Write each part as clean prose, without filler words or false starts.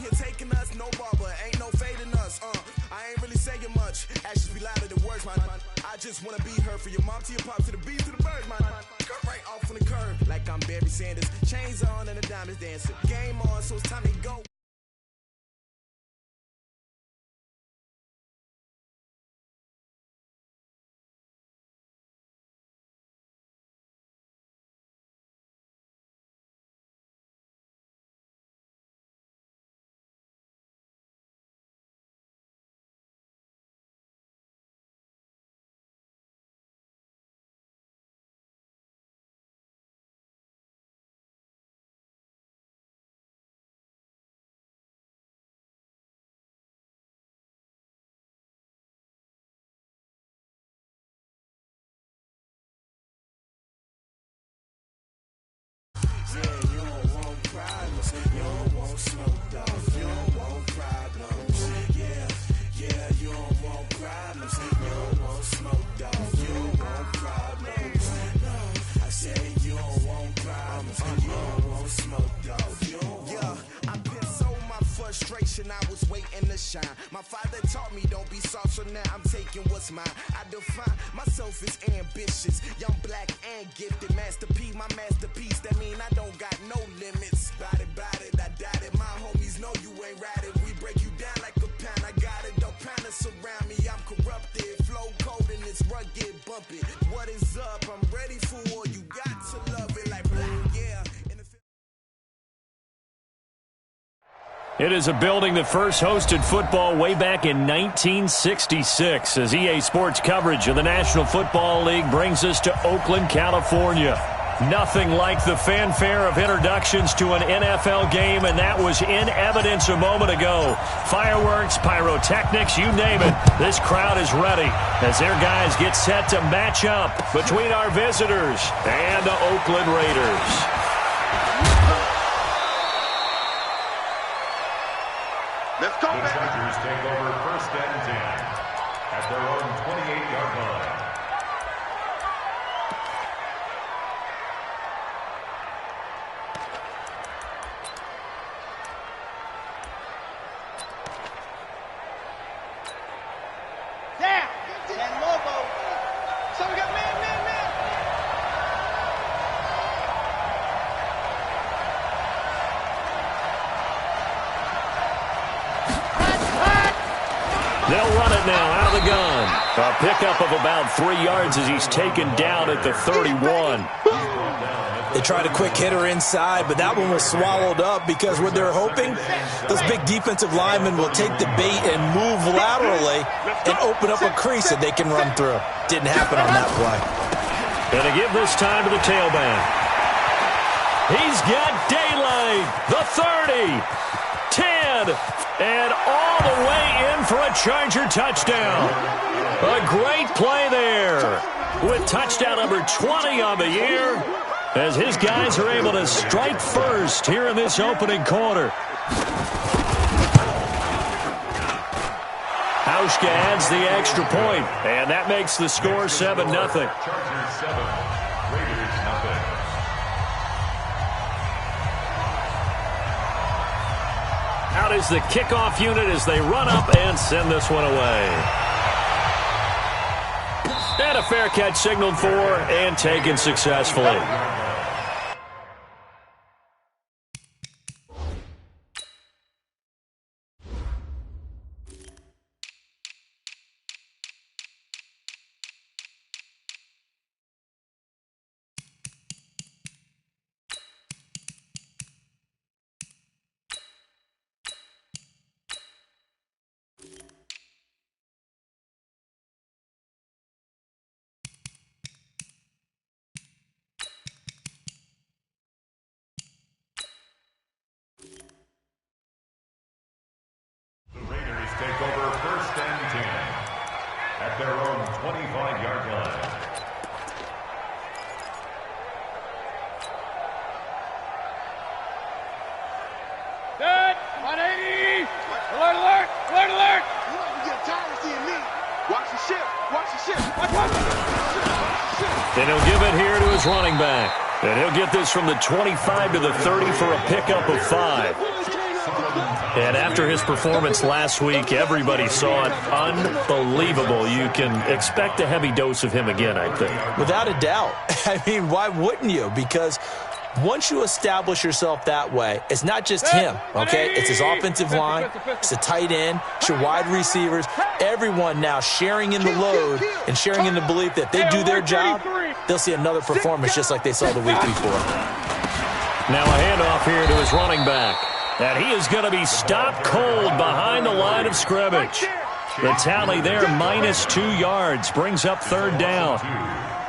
here taking us, no barber, ain't no fading us. I ain't really saying much. Actions be louder than words, man. I just wanna be heard, for your mom to your pop to the beat to the birds, man. Cut right off on the curb, like I'm Barry Sanders. Chains on and the diamonds dancing. Game on, so it's time to go. Yeah, you don't want problems, you don't want smoke, dog. You don't want problems. Yeah, you don't want problems, you don't want smoke, dog. You don't want problems. No, I said you don't want problems, you don't want smoke, dog. You don't want. I've been so my frustration, I was waiting to shine. My father taught me don't be soft, so now I'm taking what's mine. I define myself as ambitious, young, black, and gifted. Master P, my masterpiece. That mean I don't got no limits. Bout it, I doubt it. My homies know you ain't ratted. We break you down like a pound. I got it, don't pound us around me. I'm corrupted, flow cold and it's rugged, bumpy. What is up? I'm ready for war. You got to love it like black, yeah. It is a building that first hosted football way back in 1966 as EA Sports coverage of the National Football League brings us to Oakland, California. Nothing like the fanfare of introductions to an NFL game, and that was in evidence a moment ago. Fireworks, pyrotechnics, you name it. This crowd is ready as their guys get set to match up between our visitors and the Oakland Raiders. Let's go back. The Chargers take over first and 10 at their own 28-yard line. They'll run it now out of the gun. A pickup of about 3 yards as he's taken down at the 31. They tried a quick hitter inside, but that one was swallowed up because what they're hoping, those big defensive linemen will take the bait and move laterally and open up a crease that they can run through. Didn't happen on that play. And to give this time to the tailback. He's got daylight. The 30, 10, and all the way in for a Charger touchdown. A great play there with touchdown number 20 on the year as his guys are able to strike first here in this opening quarter. Hauschka adds the extra point, and that makes the score 7-0. Chargers 7, Raiders nothing. Out is the kickoff unit as they run up and send this one away. And a fair catch signaled for and taken successfully. Take over first and 10 at their own 25-yard line. Good. 180. Alert, alert. Alert, alert. You might be getting tired of seeing me. Watch the ship. Watch the ship. Watch the ship. And he'll give it here to his running back. And he'll get this from the 25 to the 30 for a pickup of 5. And after his performance last week, everybody saw it. Unbelievable. You can expect a heavy dose of him again, I think. Without a doubt. I mean, why wouldn't you? Because once you establish yourself that way, it's not just him, okay? It's his offensive line, it's the tight end, it's your wide receivers, everyone now sharing in the load and sharing in the belief that they do their job, they'll see another performance just like they saw the week before. Now a handoff here to his running back. And he is going to be stopped cold behind the line of scrimmage. The tally there, -2 yards, brings up 3rd down.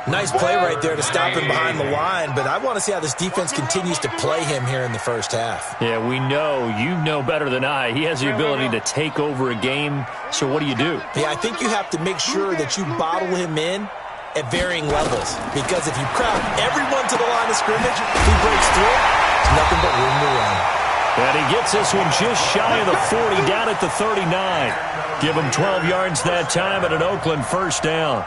Nice play right there to stop him behind the line, but I want to see how this defense continues to play him here in the first half. Yeah, we know. You know better than I. He has the ability to take over a game, so what do you do? Yeah, I think you have to make sure that you bottle him in at varying levels, because if you crowd everyone to the line of scrimmage, if he breaks through, there's nothing but room to run. And he gets this one just shy of the 40, down at the 39. Give him 12 yards that time at an Oakland 1st down.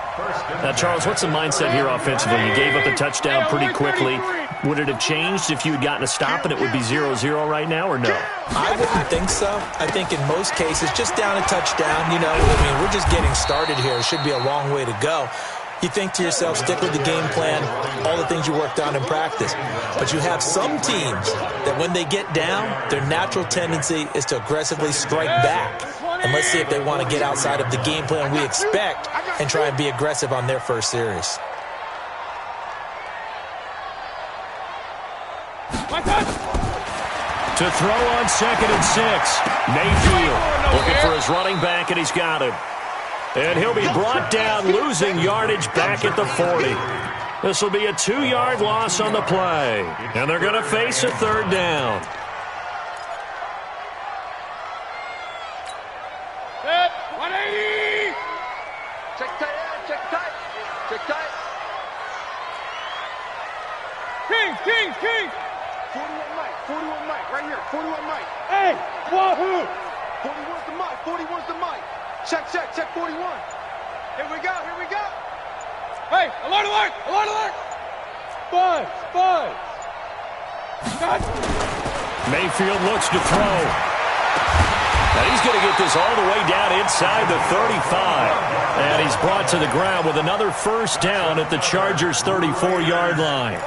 Now, Charles, what's the mindset here offensively? You gave up the touchdown pretty quickly. Would it have changed if you had gotten a stop and it would be 0-0 right now, or no? I wouldn't think so. I think in most cases, just down a touchdown, you know, I mean, we're just getting started here. It should be a long way to go. You think to yourself, stick with the game plan, all the things you worked on in practice. But you have some teams that when they get down, their natural tendency is to aggressively strike back. And let's see if they want to get outside of the game plan we expect and try and be aggressive on their first series. To throw on 2nd and 6. Mayfield looking for his running back, and he's got him. And he'll be brought down, losing yardage back at the 40. This will be a 2-yard loss on the play. And they're going to face a 3rd down. Set, 180. Check tight, check tight, check tight. King. 41 Mike, right here, 41 Mike. Hey, wahoo. 41's the Mike. Check 41. Here we go. Hey, alert. Buzz. Mayfield looks to throw. Now he's going to get this all the way down inside the 35. And he's brought to the ground with another 1st down at the Chargers' 34-yard line.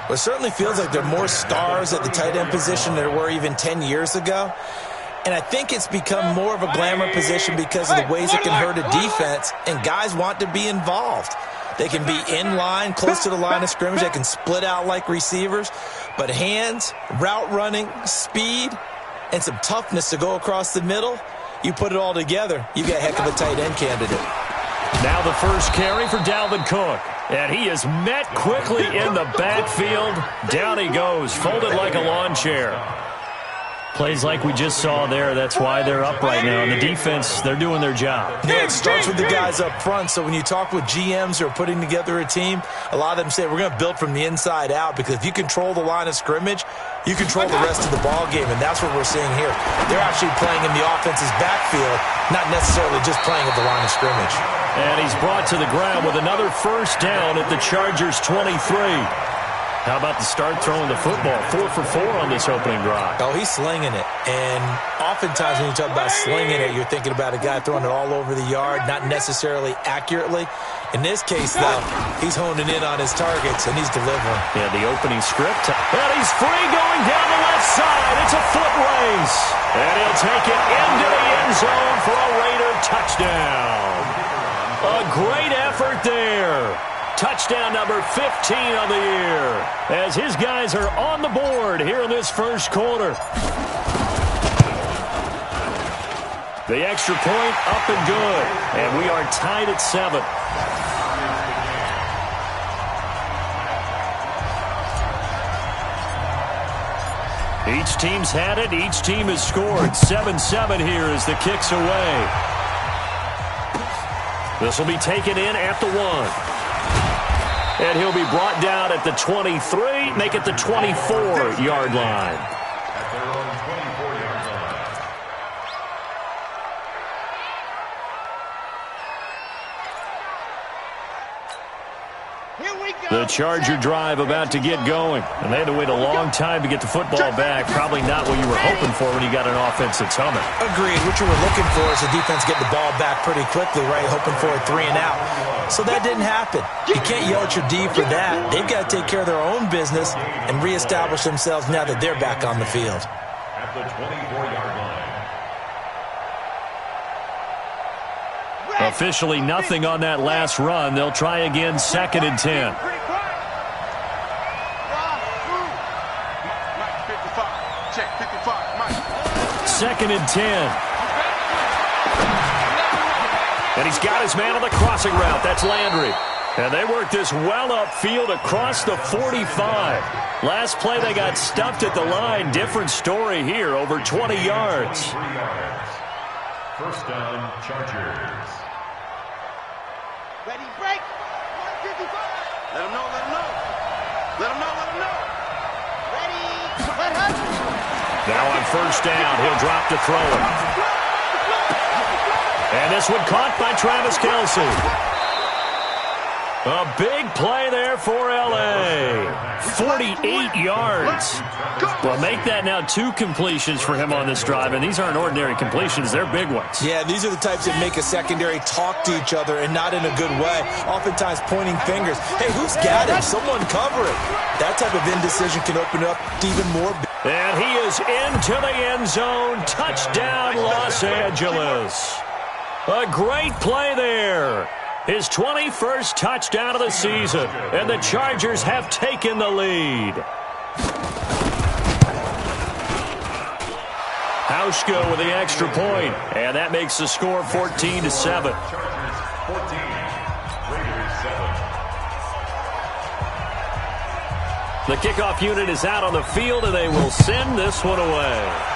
Well, it certainly feels like there are more stars at the tight end position than there were even 10 years ago. And I think it's become more of a glamour position because of the ways it can hurt a defense, and guys want to be involved. They can be in line, close to the line of scrimmage. They can split out like receivers. But hands, route running, speed, and some toughness to go across the middle, you put it all together, you got a heck of a tight end candidate. Now the first carry for Dalvin Cook. And he is met quickly in the backfield. Down he goes, folded like a lawn chair. Plays like we just saw there. That's why they're up right now. And the defense, they're doing their job. Yeah, it starts with the guys up front. So when you talk with GMs who are putting together a team, a lot of them say we're going to build from the inside out, because if you control the line of scrimmage, you control the rest of the ball game, and that's what we're seeing here. They're actually playing in the offense's backfield, not necessarily just playing at the line of scrimmage. And he's brought to the ground with another 1st down at the Chargers' 23. How about the start throwing the football? 4 for 4 on this opening drive. Oh, he's slinging it. And oftentimes when you talk about slinging it, you're thinking about a guy throwing it all over the yard, not necessarily accurately. In this case, though, he's honing in on his targets, and he's delivering. Yeah, the opening script. And he's free going down the left side. It's a foot race. And he'll take it into the end zone for a Raider touchdown. A great effort there. Touchdown number 15 of the year, as his guys are on the board here in this first quarter. The extra point up and good, and we are tied at 7. Each team's had it. Each team has scored. 7-7 here as the kick's away. This will be taken in at the 1. And he'll be brought down at the 23, make it the 24-yard line. At their own 24-yard line. Here we The Charger drive about to get going. And they had to wait a long time to get the football back. Probably not what you were hoping for when you got an offense that's humming. Agreed. What you were looking for is the defense getting the ball back pretty quickly, right? Hoping for a 3 and out. So that didn't happen. You can't yell at your D for that. They've got to take care of their own business and reestablish themselves now that they're back on the field. At the 24-yard line. Officially nothing on that last run. They'll try again, 2nd and 10. Check 55, Mike. 2nd and 10. And he's got his man on the crossing route. That's Landry. And they work this well upfield across the 45. Last play they got stuffed at the line. Different story here, over 20 yards. 3 yards. First down, Chargers. Ready, break. 155. Let him know, let him know. Let him know, let him know. Ready, let him. Now on first down, he'll drop to throw it. And this one caught by Travis Kelce. A big play there for L.A. 48 yards. Well, make that now 2 completions for him on this drive, and these aren't ordinary completions. They're big ones. Yeah, these are the types that make a secondary talk to each other and not in a good way, oftentimes pointing fingers. Hey, who's got him? Someone cover it. That type of indecision can open up even more. And he is into the end zone. Touchdown, Los Angeles. A great play there. His 21st touchdown of the season, and the Chargers have taken the lead. Hauschka with the extra point, and that makes the score 14-7. Chargers 14, Raiders 7. The kickoff unit is out on the field, and they will send this one away.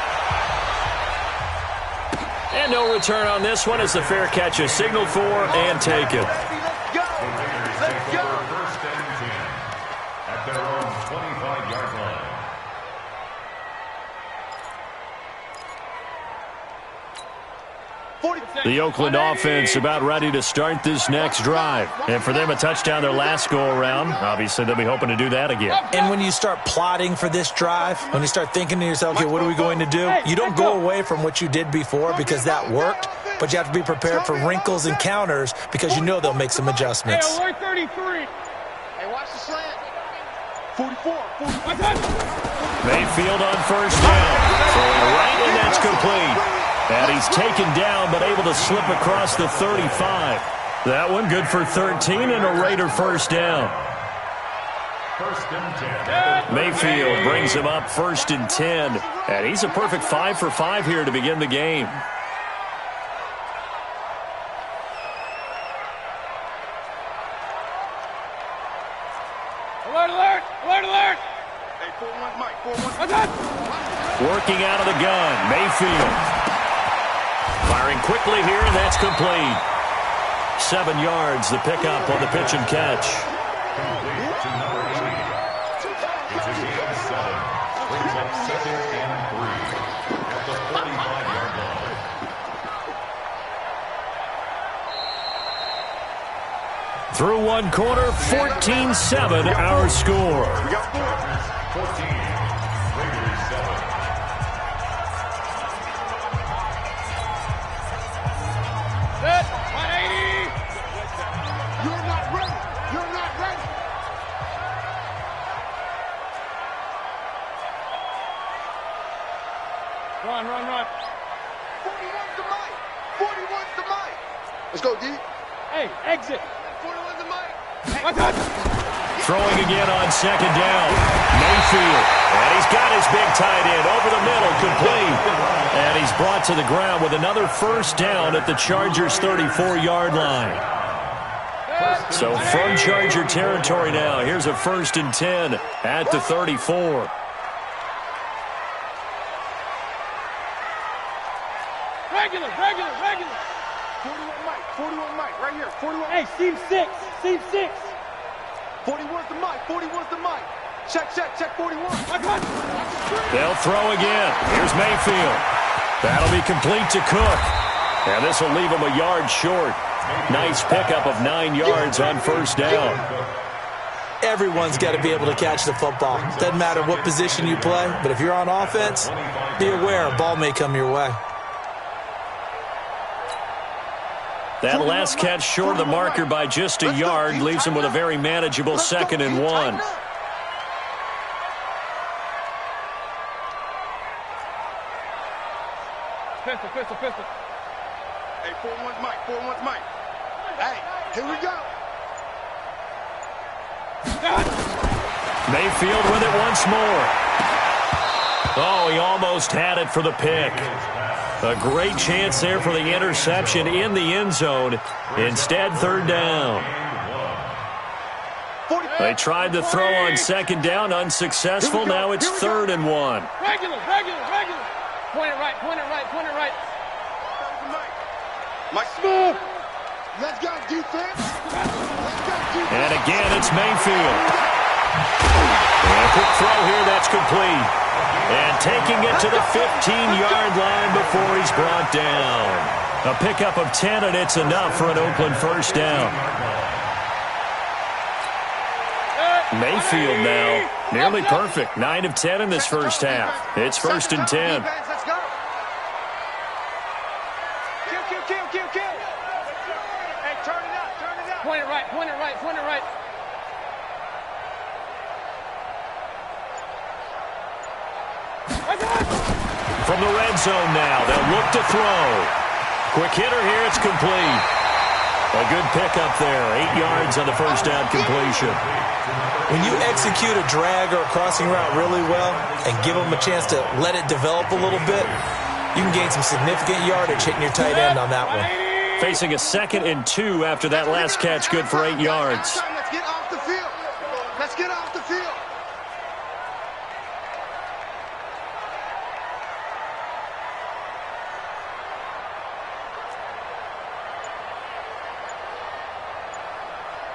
And no return on this one as the fair catch is signaled for and taken. The Raiders take over first and 10 at their own 25-yard line. The Oakland offense about ready to start this next drive. And for them, a touchdown their last go-around. Obviously, they'll be hoping to do that again. And when you start plotting for this drive, when you start thinking to yourself, okay, what are we going to do? You don't go away from what you did before because that worked, but you have to be prepared for wrinkles and counters because you know they'll make some adjustments. Hey, alert 33. Hey, watch the slant. 44. Mayfield on first down. Throwing right, and that's complete. And he's taken down, but able to slip across the 35. That one good for 13 and a Raider first down. First and 10. Mayfield brings him up 1st and 10. And he's a perfect 5 for 5 here to begin the game. Alert, alert, alert, alert. Hey, 4-1, Mike, 4-1. Working out of the gun, Mayfield. Firing quickly here, and that's complete. 7 yards, the pickup on the pitch and catch. Complete to number 80. It's a gain of 7. Brings up 2nd and 3 at the 45-yard line. Through one quarter, 14-7 our score. We got 14, Raiders 7. Set, 180. You're not ready. You're not ready. Run, run, run. 41's the mic. 41's the mic. Let's go, D. Hey, exit. 41's the mic. Throwing again on 2nd down. Mayfield. And he's got his big tight end over the middle, complete. And he's brought to the ground with another first down at the Chargers' 34-yard line. So from Charger territory now, here's a 1st and 10 at the 34. Regular, regular, regular. 41 mic, right here. 41. Hey, seam 6, seam 6. 41's the mic. 41's the mic. Check, 41. They'll throw again. Here's Mayfield. That'll be complete to Cook. And this will leave him a yard short. Nice pickup of 9 yards on first down. Everyone's got to be able to catch the football. Doesn't matter what position you play, but if you're on offense, be aware a ball may come your way. That last catch short of the marker by just a yard leaves him with a very manageable 2nd and 1. Pistol. Hey, 4-1's Mike. 4-1's Mike. Hey, here we go. Mayfield with it once more. Oh, he almost had it for the pick. A great chance there for the interception in the end zone. Instead, 3rd down. They tried to throw on 2nd down, unsuccessful. Now it's 3rd and 1. Regular. Point it right. Mike Smith. Let's go, defense. And again, it's Mayfield. And a quick throw here, that's complete. And taking it to the 15-yard line before he's brought down. A pickup of 10, and it's enough for an Oakland 1st down. Mayfield now, nearly perfect. 9 of 10 in this first half. It's 1st and 10. Let's go. Kill. Hey, turn it up. Point it right. From the red zone now, they'll look to throw. Quick hitter here, it's complete. A good pickup there, 8 yards on the 1st down completion. When you execute a drag or a crossing route really well and give them a chance to let it develop a little bit, you can gain some significant yardage hitting your tight end on that one. Facing a 2nd and 2 after that last catch, good for 8 yards. Let's get off the field.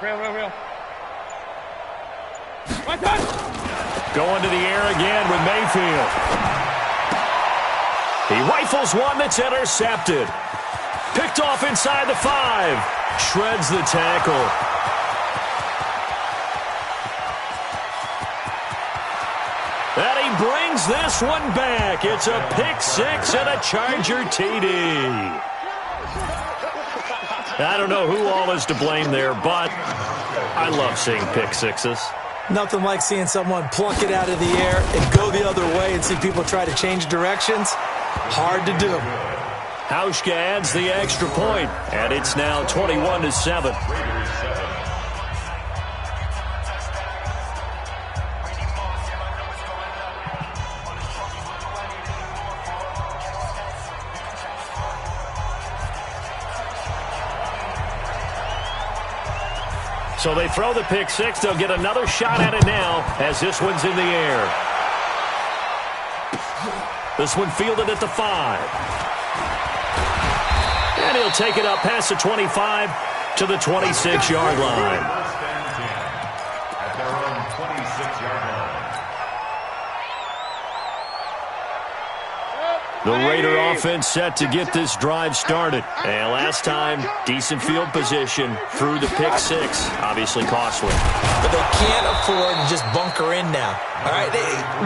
Real. Going to the air again with Mayfield. He rifles one that's intercepted. Picked off inside the 5. Shreds the tackle. And he brings this one back. It's a pick 6 and a Charger TD. I don't know who all is to blame there, but I love seeing pick 6s. Nothing like seeing someone pluck it out of the air and go the other way and see people try to change directions. Hard to do. Hauschka adds the extra point, and it's now 21-7. So they throw the pick 6. They'll get another shot at it now as this one's in the air. This one fielded at the 5. And he'll take it up past the 25 to the 26-yard line. At their own 26-yard line. The Raider offense set to get this drive started. And last time, decent field position through the pick 6. Obviously costly. But they can't afford to just bunker in now. All right,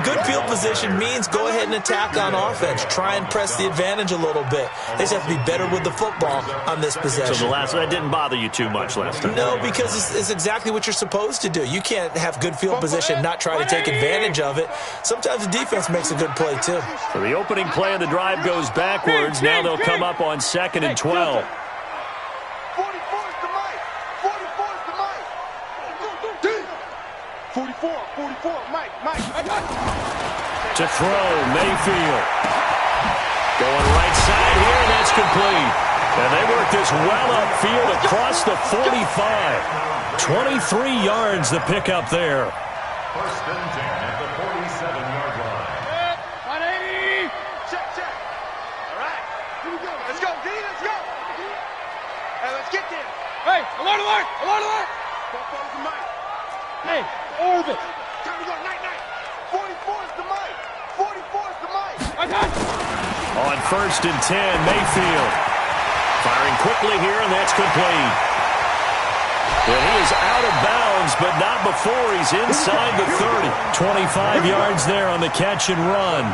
good field position means go ahead and attack on offense. Try and press the advantage a little bit. They just have to be better with the football on this possession. So that didn't bother you too much last time? No, because it's exactly what you're supposed to do. You can't have good field position, not try to take advantage of it. Sometimes the defense makes a good play, too. So the opening play of the drive goes backwards. Now they'll come up on 2nd and 12. 44, Mike. To throw, Mayfield. Going right side here, and that's complete. And they work this well upfield across the 45. 23 yards the pickup there. 1st and 10 at the 47-yard line. 180. Check. All right, here we go. Let's go, D. Let's go. Hey, let's get there. Hey, alert. Four's the Mike. Hey, orbit. Time to go, night. 44's the Mike. 44's the Mike. On 1st and 10, Mayfield. Firing quickly here, and that's complete. And he is out of bounds, but not before he's inside the 30. 25 yards there on the catch and run.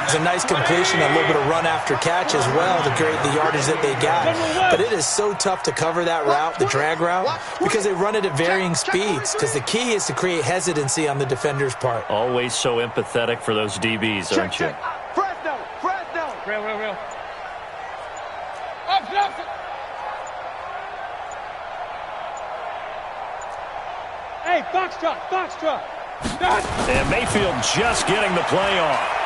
It's a nice completion, a little bit of run after catch as well to create the yardage that they got. But it is so tough to cover that route, the drag route, because they run it at varying speeds. Because the key is to create hesitancy on the defender's part. Always so empathetic for those DBs, aren't you? Fresno. Real. Up. Hey, Foxtrot. And Mayfield just getting the play off.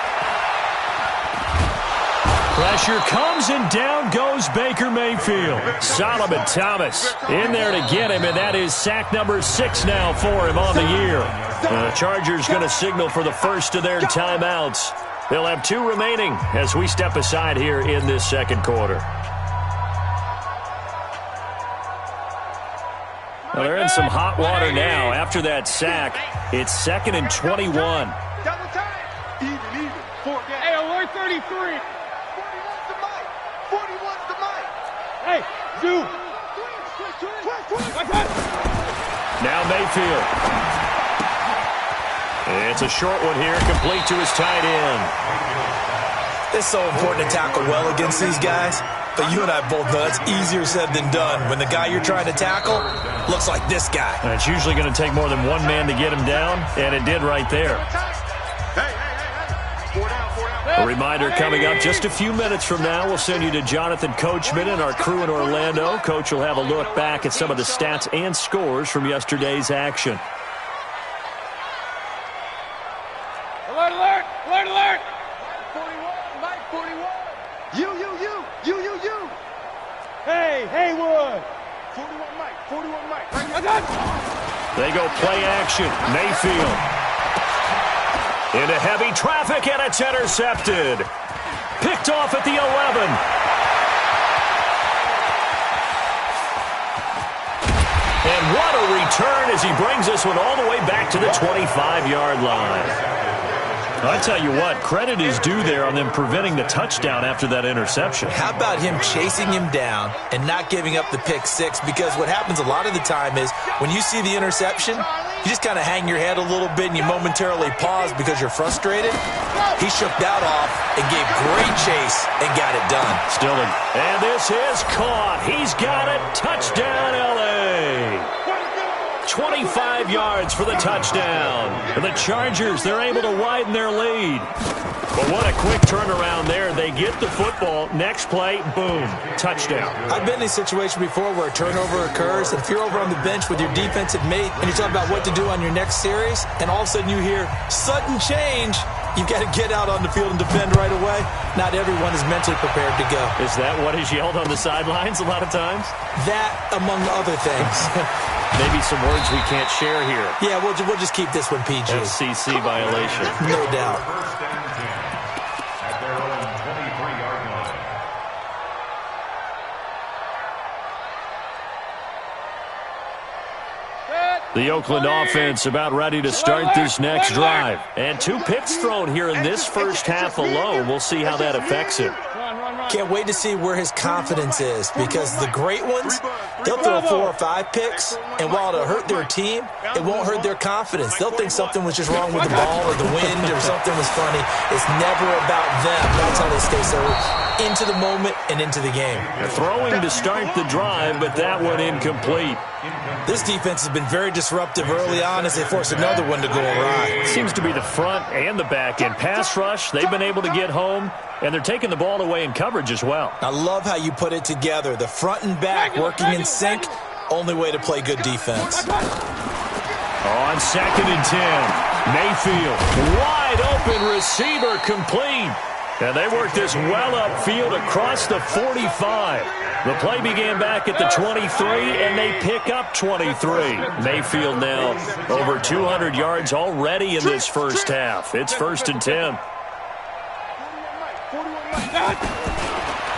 Pressure comes, and down goes Baker Mayfield. Solomon Thomas in there to get him, and that is sack number 6 now for him on the year. The Chargers going to signal for the first of their timeouts. They'll have 2 remaining as we step aside here in this second quarter. Well, they're in some hot water now. After that sack, it's 2nd and 21. Double time. Even. 4 down. Hey, alert 33. 41's the mic. 41's the mic. Hey, Zoo. Now Mayfield. It's a short one here, complete to his tight end. It's so important to tackle well against these guys. But you and I both know that's easier said than done when the guy you're trying to tackle looks like this guy. And it's usually going to take more than one man to get him down, and it did right there. Hey. 4 down. A reminder coming up just a few minutes from now. We'll send you to Jonathan Coachman and our crew in Orlando. Coach will have a look back at some of the stats and scores from yesterday's action. Alert. 41. Mike 41. You. Hey, Haywood. 41 Mike. They go play action. Mayfield. Into heavy traffic, and it's intercepted. Picked off at the 11. And what a return as he brings this one all the way back to the 25-yard line. I tell you what, credit is due there on them preventing the touchdown after that interception. How about him chasing him down and not giving up the pick 6? Because what happens a lot of the time is when you see the interception, you just kind of hang your head a little bit and you momentarily pause because you're frustrated. He shook that off and gave great chase and got it done. Stilling. And this is caught. He's got it. Touchdown, L.A. 25 yards for the touchdown. And the Chargers, they're able to widen their lead. But what a quick turnaround there. They get the football. Next play, boom, touchdown. I've been in a situation before where a turnover occurs, and if you're over on the bench with your defensive mate and you're talking about what to do on your next series, and all of a sudden you hear sudden change, you've got to get out on the field and defend right away. Not everyone is mentally prepared to go. Is that what is yelled on the sidelines a lot of times? That, among other things. Maybe some words we can't share here. Yeah, we'll just keep this one PG. FCC violation. No doubt. First and 10 at their own 23-yard line. The Oakland offense about ready to start this next drive. And 2 picks thrown here in this first half alone. We'll see how that affects him. Can't wait to see where his confidence is, because the great ones, they'll throw 4 or 5 picks, and while it'll hurt their team, it won't hurt their confidence. They'll think something was just wrong with the ball or the wind or something was funny. It's never about them. That's how they stay so into the moment and into the game. Throwing to start the drive, but that one incomplete. This defense has been very disruptive early on as they force another one to go awry. Seems to be the front and the back end. Pass rush, they've been able to get home, and they're taking the ball away in coverage as well. I love how you put it together. The front and back working in sync, only way to play good defense. On 2nd and 10, Mayfield, wide open receiver, complete. And they work this well upfield across the 45. The play began back at the 23, and they pick up 23. Mayfield now over 200 yards already in this first half. It's 1st and 10.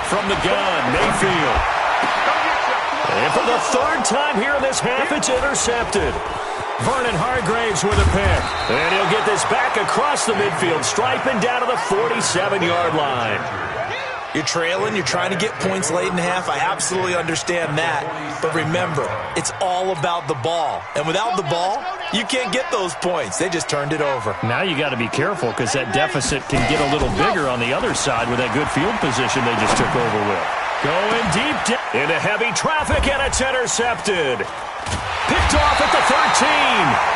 From the gun, Mayfield. And for the 3rd time here in this half, it's intercepted. Vernon Hargraves with a pick. And he'll get this back across the midfield stripe and down to the 47-yard line. You're trailing, you're trying to get points late in half. I absolutely understand that. But remember, it's all about the ball. And without the ball, you can't get those points. They just turned it over. Now you got to be careful because that deficit can get a little bigger on the other side with that good field position they just took over with. Going deep into heavy traffic, and it's intercepted. Picked off at the 13.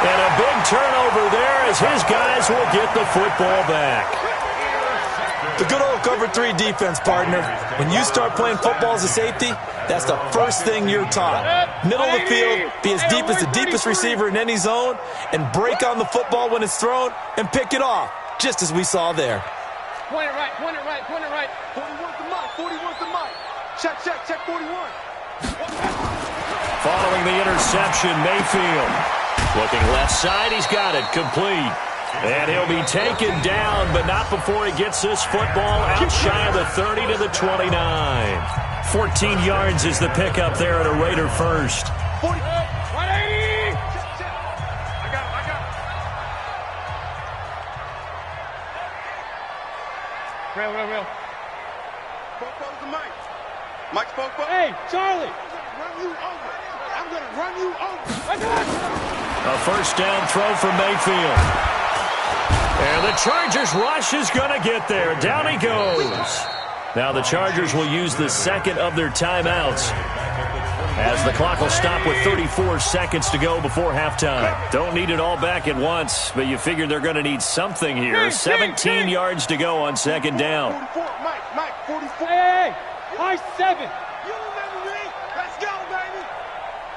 And a big turnover there as his guys will get the football back. The good old cover 3 defense, partner. When you start playing football as a safety, that's the first thing you're taught. Middle of the field, be as deep as the deepest receiver in any zone, and break on the football when it's thrown and pick it off, just as we saw there. Point it right, point it right, point it right. 41's the mic, 41's the mic. Check, 41. Following the interception, Mayfield. Looking left side, he's got it, complete. And he'll be taken down, but not before he gets this football out shy of the 30 to the 29. 14 yards is the pickup there at a Raider first. 40. 180. I got it. Real. Spoko's the mic. Mike Spoko. Hey, Charlie. I'm going to run you over. I got it. A first down throw for Mayfield. And the Chargers rush is going to get there. Down he goes. Now the Chargers will use the second of their timeouts as the clock will stop with 34 seconds to go before halftime. Don't need it all back at once, but you figure they're going to need something here. 17 yards to go on second down. 44, Mike, 44. Hey, high 7. You remember me? Let's go, baby.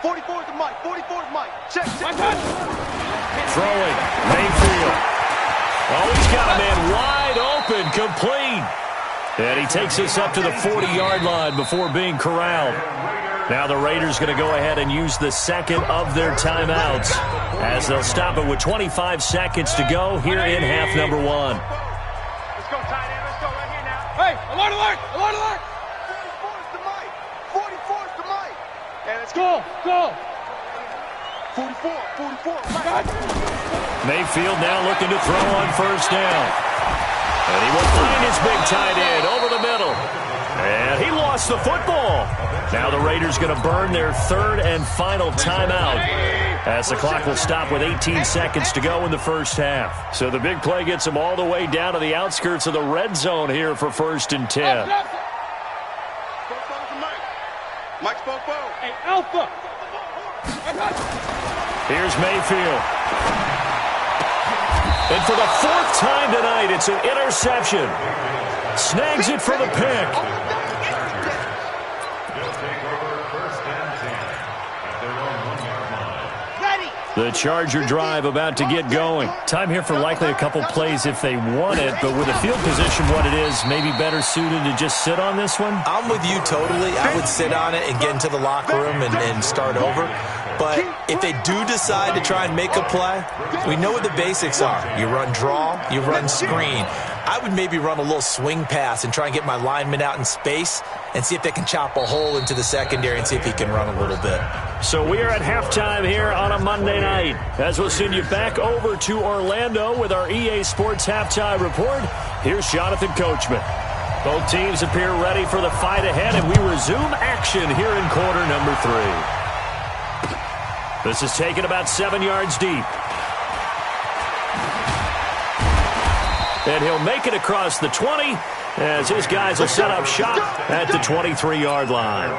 44's the mic, 44's Mike. Check. I got it. Throwing, Mayfield. Oh, he's got a man wide open, complete. And he takes us up to the 40-yard line before being corralled. Now the Raiders going to go ahead and use the second of their timeouts as they'll stop it with 25 seconds to go here in half number 1. Let's go, tight end. Let's go right here now. Hey, alert. 44's the mic. 44's the mic. And let's Go. 44. Got it. Mayfield now looking to throw on first down. And he will find his big tight end over the middle. And he lost the football. Now the Raiders going to burn their third and final timeout as the clock will stop with 18 seconds to go in the first half. So the big play gets them all the way down to the outskirts of the red zone here for 1st and 10. Spoko's the mic. Mike Spoko. Hey, Alpha. I got it. Here's Mayfield. And for the 4th time tonight, it's an interception. Snags it for the pick. They'll take over 1st and 10 at their own 1-yard line. Ready. The Charger drive about to get going. Time here for likely a couple plays if they want it, but with the field position what it is, maybe better suited to just sit on this one? I'm with you totally. I would sit on it and get into the locker room and start over. But if they do decide to try and make a play, we know what the basics are. You run draw, you run screen. I would maybe run a little swing pass and try and get my lineman out in space and see if they can chop a hole into the secondary and see if he can run a little bit. So we are at halftime here on a Monday night as we'll send you back over to Orlando with our EA Sports Halftime Report. Here's Jonathan Coachman. Both teams appear ready for the fight ahead, and we resume action here in quarter number 3. This is taken about 7 yards deep. And he'll make it across the 20 as his guys will set up shop at the 23-yard line.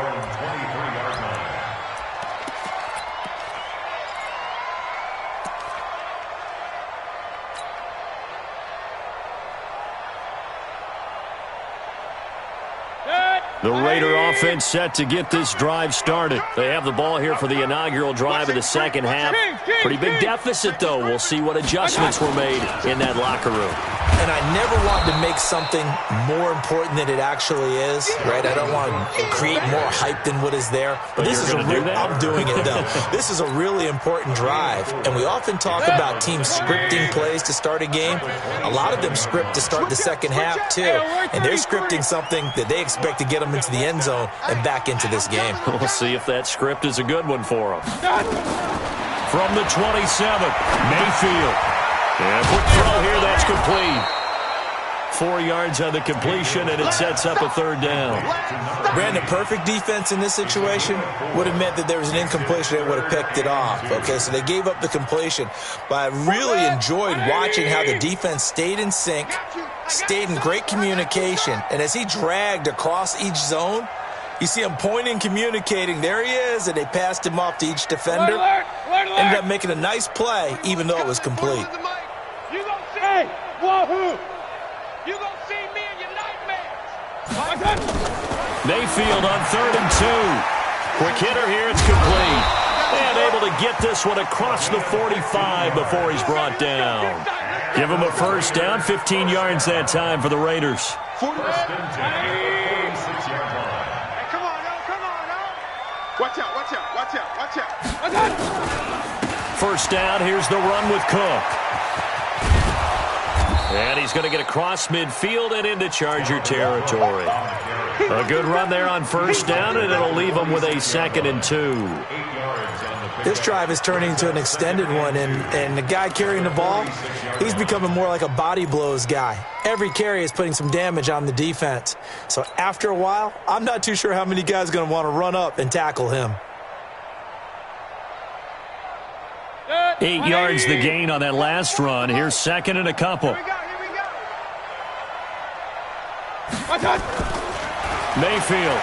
The Raider offense set to get this drive started. They have the ball here for the inaugural drive of the second half. Pretty big deficit, though. We'll see what adjustments were made in that locker room. And I never want to make something more important than it actually is, right? I don't want to create more hype than what is there. But this is I'm doing it, though. This is a really important drive. And we often talk about teams scripting plays to start a game. A lot of them script to start the second half, too. And they're scripting something that they expect to get them into the end zone and back into this game. We'll see if that script is a good one for them. From the 27th, Mayfield. And a quick throw here, that's complete. 4 yards on the completion, and it sets up a third down. Brandon, perfect defense in this situation would have meant that there was an incompletion. They would have picked it off. Okay, so they gave up the completion. But I really enjoyed watching how the defense stayed in sync, stayed in great communication, and as he dragged across each zone, you see him pointing, communicating. There he is, and they passed him off to each defender. Ended up making a nice play, even though it was complete. You gonna say, wahoo! You gonna see me in your nightmares! Mayfield on 3rd and 2. Quick hitter here, it's complete. And able to get this one across the 45 before he's brought down. Give him a first down, 15 yards that time for the Raiders. Hey, come on, now, come on, now. Watch out, watch out, watch out, watch out. First down, here's the run with Cook. And he's going to get across midfield and into Charger territory. A good run there on first down, and it'll leave him with a 2nd and 2. This drive is turning into an extended one, and the guy carrying the ball, he's becoming more like a body blows guy. Every carry is putting some damage on the defense. So after a while, I'm not too sure how many guys are going to want to run up and tackle him. 8 yards the gain on that last run. Here's 2nd and a couple. Here we go, here we go. Mayfield.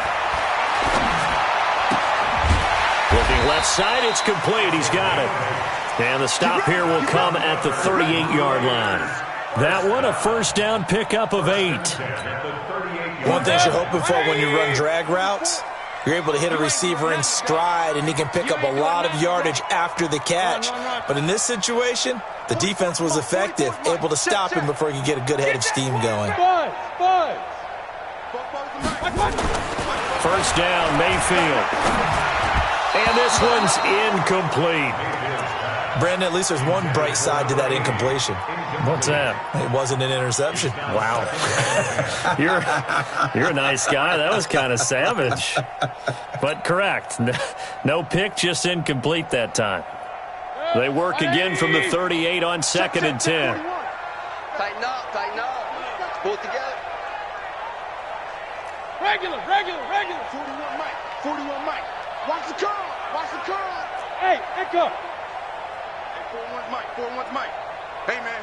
Looking left side, it's complete. He's got it. And the stop here will come at the 38-yard line. That one, a first down pickup of 8. One thing you're hoping for when you run drag routes, you're able to hit a receiver in stride, and he can pick up a lot of yardage after the catch. But in this situation, the defense was effective, able to stop him before he could get a good head of steam going. First down, Mayfield. And this one's incomplete. Brandon, at least there's one bright side to that incompletion. What's that? It wasn't an interception. Wow. You're a nice guy. That was kind of savage. But correct. No pick, just incomplete that time. They work again from the 38 on 2nd and 10. Tighten up. Pull it together. Regular. 41 Mike. Watch the curl. Hey, Echo. 41 Mike. Hey, man.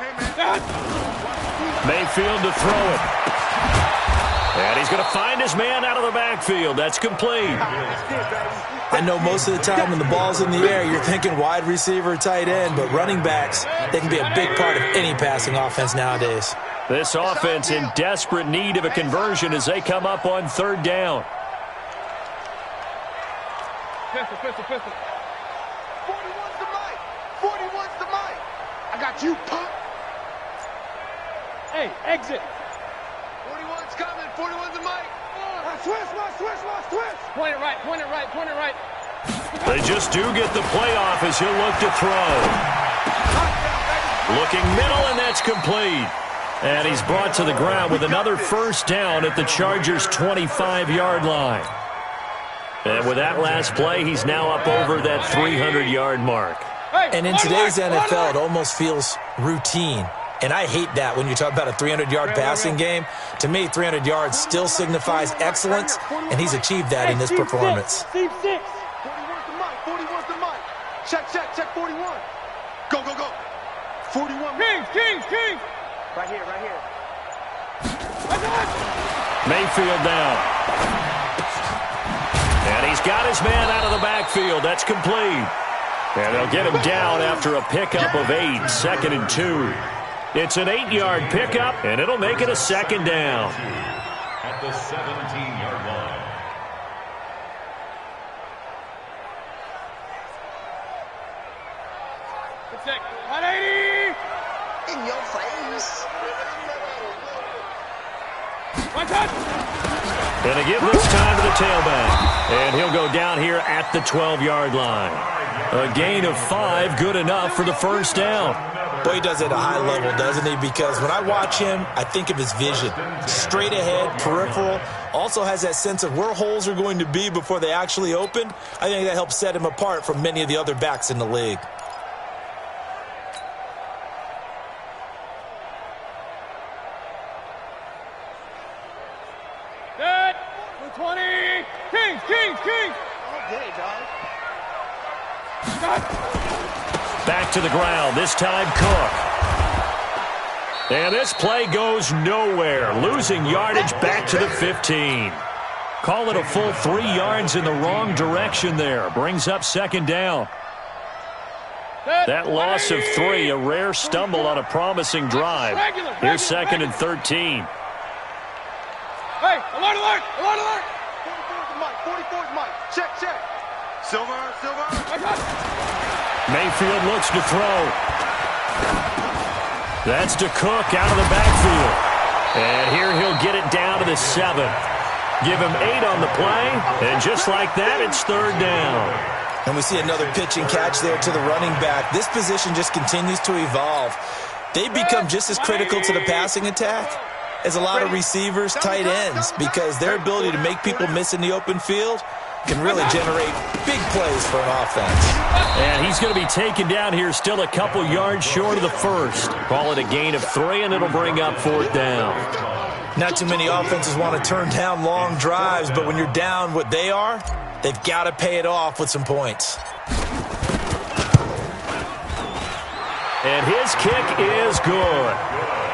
Mayfield to throw it. And he's going to find his man out of the backfield. That's complete. I know most of the time when the ball's in the air, you're thinking wide receiver, tight end, but running backs, they can be a big part of any passing offense nowadays. This offense in desperate need of a conversion as they come up on 3rd down. Pistol. 41's the Mike. I got you, punk. Hey, exit. 41's coming. 41's the Mike. Switch. Point it right. They just do get the playoff as he'll look to throw. Looking middle, and that's complete. And he's brought to the ground with another first down at the Chargers' 25-yard line. And with that last play, he's now up over that 300-yard mark. And in today's NFL, it almost feels routine. And I hate that when you talk about a 300-yard passing game. To me, 300 yards still signifies excellence, and he's achieved that in this performance. Team 6. 41's the Mike. Check 41. Go. 41. King. Right here. Mayfield down. And he's got his man out of the backfield. That's complete. And they'll get him down after a pickup of 8, 2nd and 2. It's an 8-yard pickup, and it'll make it a 2nd down. At the 17-yard line. Protect. 180. In your face. One touch. And they give this time to the tailback. And he'll go down here at the 12-yard line. A gain of 5, good enough for the first down. Boy, he does it at a high level, doesn't he? Because when I watch him, I think of his vision. Straight ahead, peripheral. Also has that sense of where holes are going to be before they actually open. I think that helps set him apart from many of the other backs in the league. 20. Kings, Kings, Kings. Okay, dog. Back to the ground, this time Cook. And this play goes nowhere, losing yardage back to the 15. Call it a full 3 yards in the wrong direction there. Brings up second down. That loss of 3, a rare stumble on a promising drive. Here's second and 13. Hey, alert, alert, alert, alert. 44's Mike, 44's Mike. Check, check. Silver, Silver. Mayfield looks to throw. That's to Cook out of the backfield. And here he'll get it down to the 7. Give him 8 on the play, and just like that, it's third down. And we see another pitch and catch there to the running back. This position just continues to evolve. They become just as critical to the passing attack as a lot of receivers, tight ends, because their ability to make people miss in the open field can really generate big plays for an offense. And he's going to be taken down here, still a couple yards short of the first. Call it a gain of 3, and it'll bring up fourth down. Not too many offenses want to turn down long drives, but when you're down what they are, they've got to pay it off with some points. And his kick is good.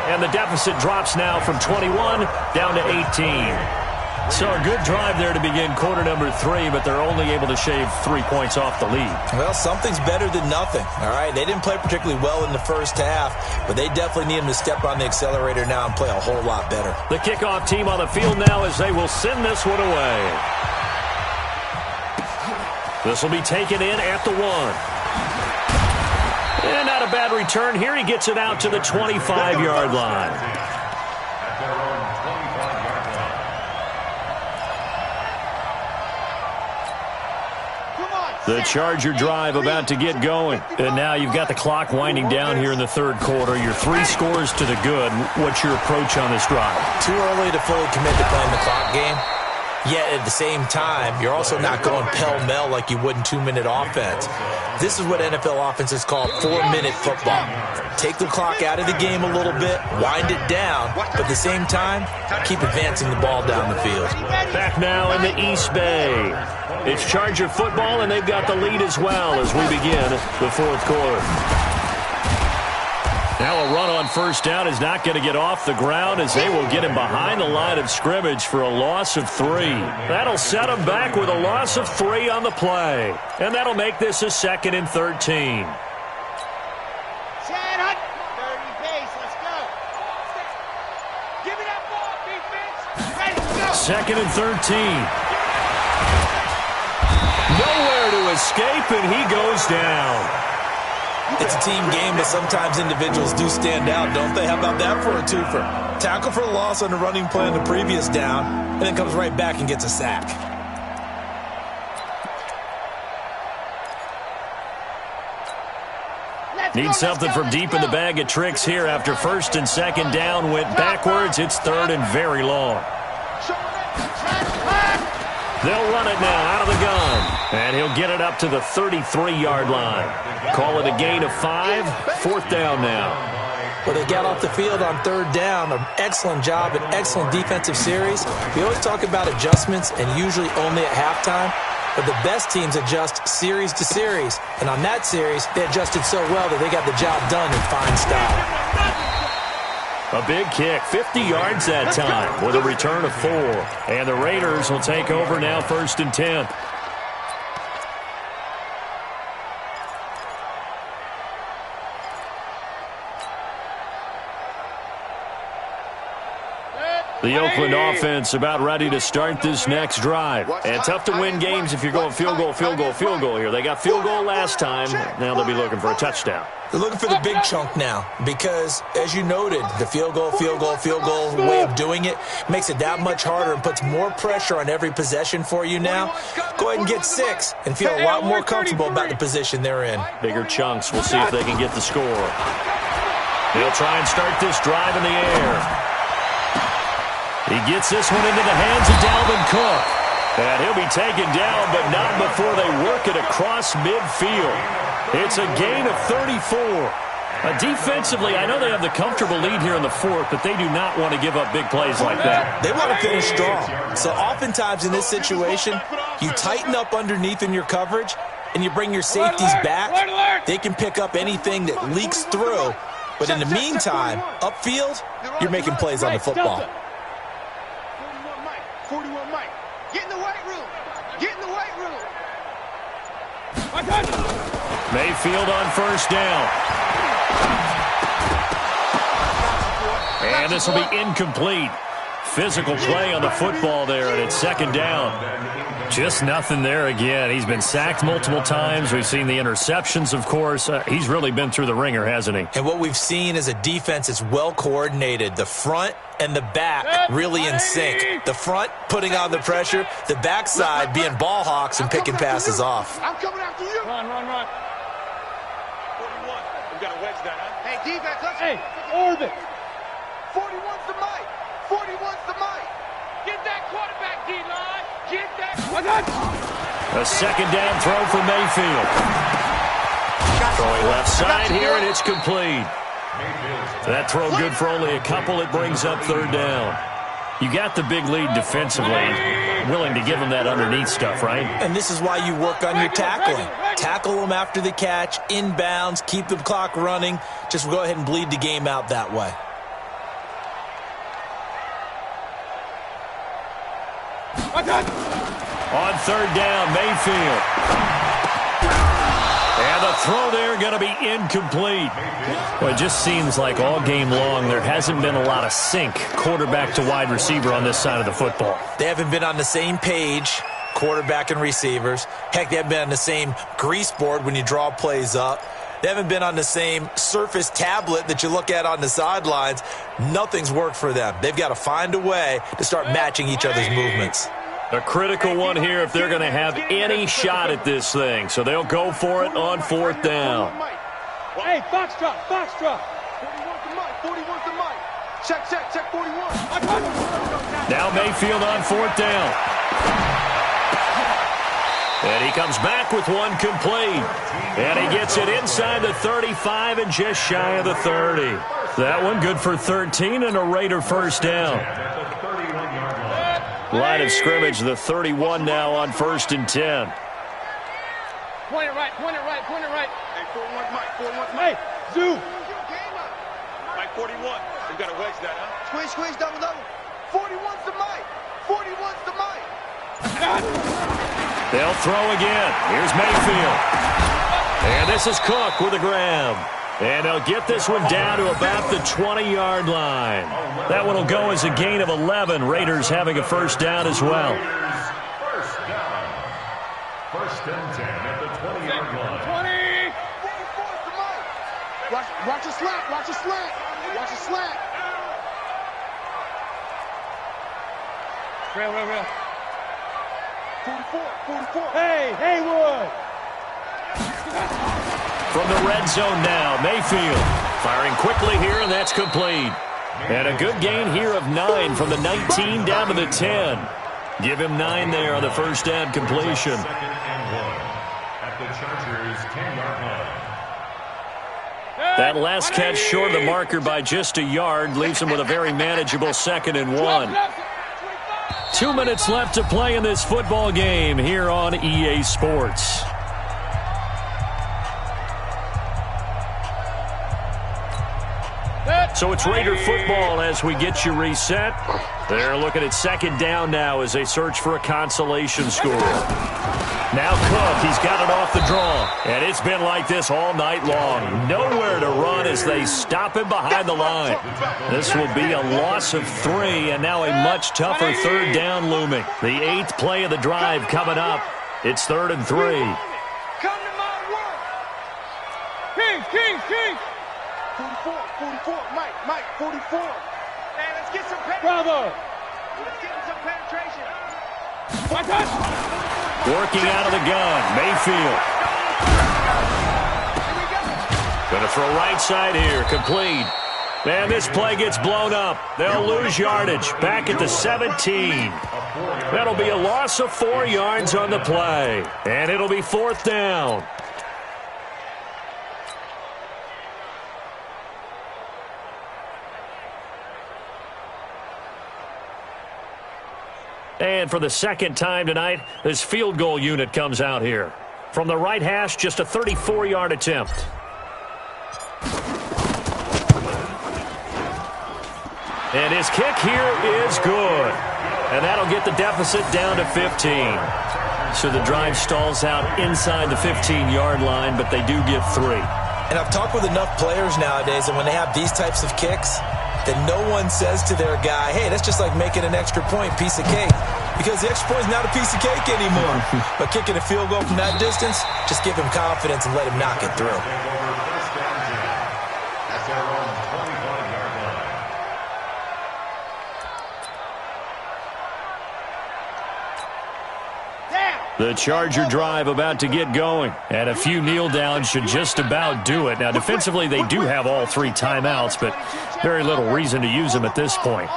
And the deficit drops now from 21 down to 18. So a good drive there to begin quarter number 3, but they're only able to shave 3 points off the lead. Well, something's better than nothing, all right? They didn't play particularly well in the first half, but they definitely need them to step on the accelerator now and play a whole lot better. The kickoff team on the field now as they will send this one away. This will be taken in at the 1. And not a bad return here. He gets it out to the 25-yard line. The Charger drive about to get going. And now you've got the clock winding down here in the third quarter. You're 3 scores to the good. What's your approach on this drive? Too early to fully commit to playing the clock game. Yet at the same time, you're also not going pell-mell like you would in 2-minute offense. This is what NFL offenses call 4-minute football. Take the clock out of the game a little bit, wind it down, but at the same time, keep advancing the ball down the field. Back now in the East Bay. It's Charger football, and they've got the lead as well as we begin the fourth quarter. Now a run on first down is not going to get off the ground as they will get him behind the line of scrimmage for a loss of 3. That'll set him back with a loss of 3 on the play. And that'll make this a second and 13. Second and 13. Nowhere to escape, and he goes down. It's a team game, but sometimes individuals do stand out, don't they? How about that for a twofer? Tackle for a loss on the running play on the previous down, and then comes right back and gets a sack. Need something from deep in the bag of tricks here after first and second down went backwards. It's third and very long. They'll run it now out of the gun. And he'll get it up to the 33-yard line. Call it a gain of 5. Fourth down now. Well, they got off the field on third down. An excellent job, an excellent defensive series. We always talk about adjustments and usually only at halftime. But the best teams adjust series to series. And on that series, they adjusted so well that they got the job done in fine style. A big kick, 50 yards that time with a return of 4. And the Raiders will take over now first and 10. The Oakland offense about ready to start this next drive. And tough to win games if you're going field goal, field goal, field goal here. They got field goal last time. Now they'll be looking for a touchdown. They're looking for the big chunk now because, as you noted, the field goal way of doing it makes it that much harder and puts more pressure on every possession for you now. Go ahead and get 6 and feel a lot more comfortable about the position they're in. Bigger chunks. We'll see if they can get the score. They'll try and start this drive in the air. He gets this one into the hands of Dalvin Cook. And he'll be taken down, but not before they work it across midfield. It's a gain of 34. Defensively, I know they have the comfortable lead here in the fourth, but they do not want to give up big plays like that. They want to finish strong. So oftentimes in this situation, you tighten up underneath in your coverage, and you bring your safeties back. They can pick up anything that leaks through. But in the meantime, upfield, you're making plays on the football. 41 Mike. 41 Mike. Get in the weight room. Get in the weight room. Mayfield on first down. And this will be incomplete. Physical play on the football there, and it's second down. Just nothing there again. He's been sacked multiple times. We've seen the interceptions, of course. He's really been through the ringer, hasn't he? And what we've seen is a defense that's well coordinated. The front and the back really in sync. The front putting on the pressure, the backside being ball hawks and picking passes off. I'm coming after you. Run. 41. We got to wedge that, huh? Hey, defense, let's... Hey, orbit. 41's the Mike. 41's the Mike. Get that quarterback, D-line. Get that. A second down throw for Mayfield. Throwing left side here, and it's complete. That throw good for only a couple. It brings up third down. You got the big lead defensively. Willing to give them that underneath stuff, right? And this is why you work on your tackling. Tackle them after the catch, inbounds, keep the clock running. Just go ahead and bleed the game out that way. On third down, Mayfield. And the throw there going to be incomplete. Well, it just seems like all game long there hasn't been a lot of sync quarterback to wide receiver on this side of the football. They haven't been on the same page, quarterback and receivers. Heck, they haven't been on the same grease board when you draw plays up. They haven't been on the same surface tablet that you look at on the sidelines. Nothing's worked for them. They've got to find a way to start matching each other's movements. A critical one here if they're going to have any shot at this thing. So they'll go for it on fourth down. Hey, Foxtrot. 41's the Mike. 41's the Mike. Check 41. Now Mayfield on fourth down. And he comes back with one complete. And he gets it inside the 35 and just shy of the 30. That one good for 13 and a Raider first down. Line of scrimmage, the 31 now on first and 10. Point it right. Hey, 41's Mike. 41's Hey, Mike. Zoo. Mike 41. We got to wedge that, huh? Squeeze, double. 41's the Mike. 41's the Mike. They'll throw again. Here's Mayfield. And this is Cook with a grab. And they'll get this one down to about the 20-yard line. That one will go as a gain of 11. Raiders having a first down as well. First down. First and 10 at the 20-yard line. 20. 44's the Mike. Watch your slant. Watch your slant. Real. 44. Hey, Haywood. From the red zone now, Mayfield firing quickly here, and that's complete. And a good gain here of 9 from the 19 down to the 10. Give him 9 there on the first down completion. Second and 1 at the Chargers' 10-yard line. That last catch short of the marker by just a yard leaves him with a very manageable second and 1. 2 minutes left to play in this football game here on EA Sports. So it's Raider football as we get you reset. They're looking at second down now as they search for a consolation score. Now Cook, he's got it off the draw. And it's been like this all night long. Nowhere to run as they stop him behind the line. This will be a loss of 3, and now a much tougher third down looming. The 8th play of the drive coming up. It's 3rd and 3. Come to my work. King. 44. Mike, 44. Hey, let's get some penetration. Bravo. Let's get some penetration. Working out of the gun, Mayfield. Going to throw right side here, complete. And this play gets blown up. They'll lose yardage back at the 17. That'll be a loss of 4 yards on the play. And it'll be 4th down. And for the second time tonight, this field goal unit comes out here. From the right hash, just a 34-yard attempt. And his kick here is good. And that'll get the deficit down to 15. So the drive stalls out inside the 15-yard line, but they do get 3. And I've talked with enough players nowadays, and when they have these types of kicks, that no one says to their guy, hey, that's just like making an extra point, piece of cake. Because the extra point is not a piece of cake anymore. But kicking a field goal from that distance, just give him confidence and let him knock it through. That's their own 25-yard line. The Charger drive about to get going. And a few kneel downs should just about do it. Now, defensively, they do have all 3 timeouts, but very little reason to use them at this point.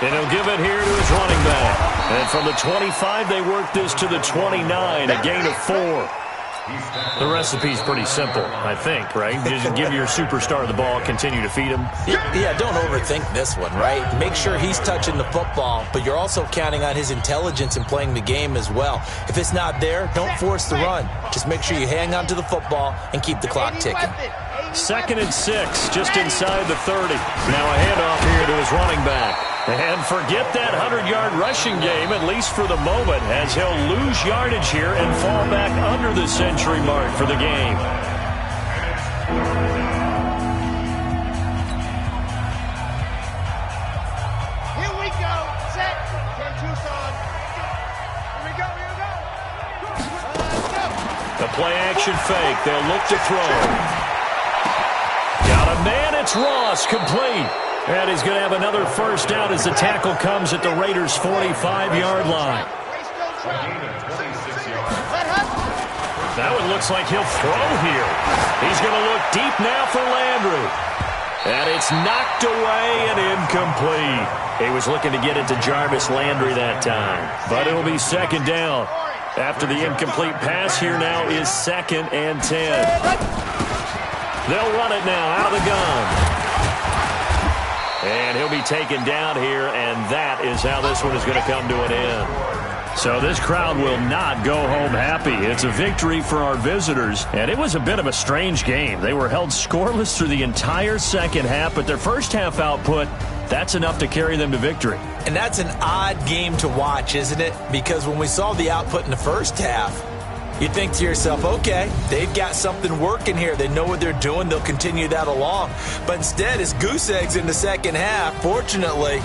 And he'll give it here to his running back. And from the 25, they work this to the 29, a gain of 4. The recipe's pretty simple, I think, right? Just give your superstar the ball, continue to feed him. Yeah, don't overthink this one, right? Make sure he's touching the football, but you're also counting on his intelligence in playing the game as well. If it's not there, don't force the run. Just make sure you hang on to the football and keep the clock ticking. 2nd and 6, just inside the 30. Now a handoff here to his running back. And forget that 100-yard rushing game, at least for the moment, as he'll lose yardage here and fall back under the century mark for the game. Here we go. Set. 10 Tucson. Here we go. Here we go. Let's go. The play-action fake. They'll look to throw. Got a man. It's Ross, complete. And he's going to have another first down as the tackle comes at the Raiders' 45-yard line. That one looks like he'll throw here. He's going to look deep now for Landry. And it's knocked away and incomplete. He was looking to get it to Jarvis Landry that time. But it'll be 2nd down. After the incomplete pass, here now is 2nd and 10. They'll run it now out of the gun. And he'll be taken down here, and that is how this one is going to come to an end. So this crowd will not go home happy. It's a victory for our visitors, and it was a bit of a strange game. They were held scoreless through the entire second half, but their first half output, that's enough to carry them to victory. And that's an odd game to watch, isn't it? Because when we saw the output in the first half, you think to yourself, okay, they've got something working here. They know what they're doing. They'll continue that along. But instead, it's goose eggs in the second half. Fortunately,